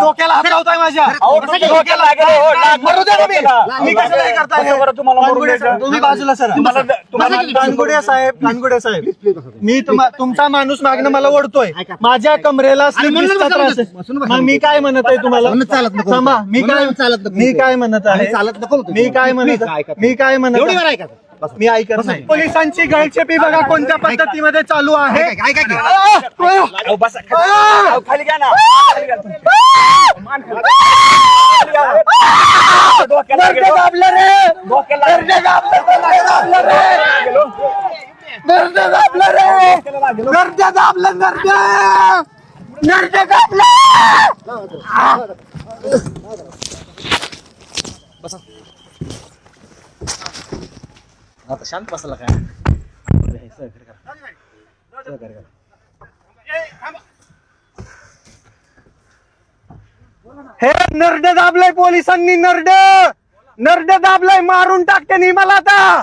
डोक्याला हात लावताय माझ्या. डोक्याला लागेल. मरू द्या ना मी कशाला हे करताय? तुम्ही बाजूला सर. कानगुडे साहेब मी तुमचा माणूस मागणं मला ओढतोय. माझ्या कमरेला स्लिपचा त्रास आहे. मग मी काय म्हणत आहे तुम्हाला? थांबा. मी काय म्हणत आहे? मी काय म्हणत मी ऐकत नाही. पोलिसांची गळचेपी बघा कोणत्या पद्धतीमध्ये चालू आहे. खाली घ्या ना. आता शांत बसला काय? हे नरड दाबलंय पोलिसांनी. नरड दाबलंय. मारून टाकते मला आता.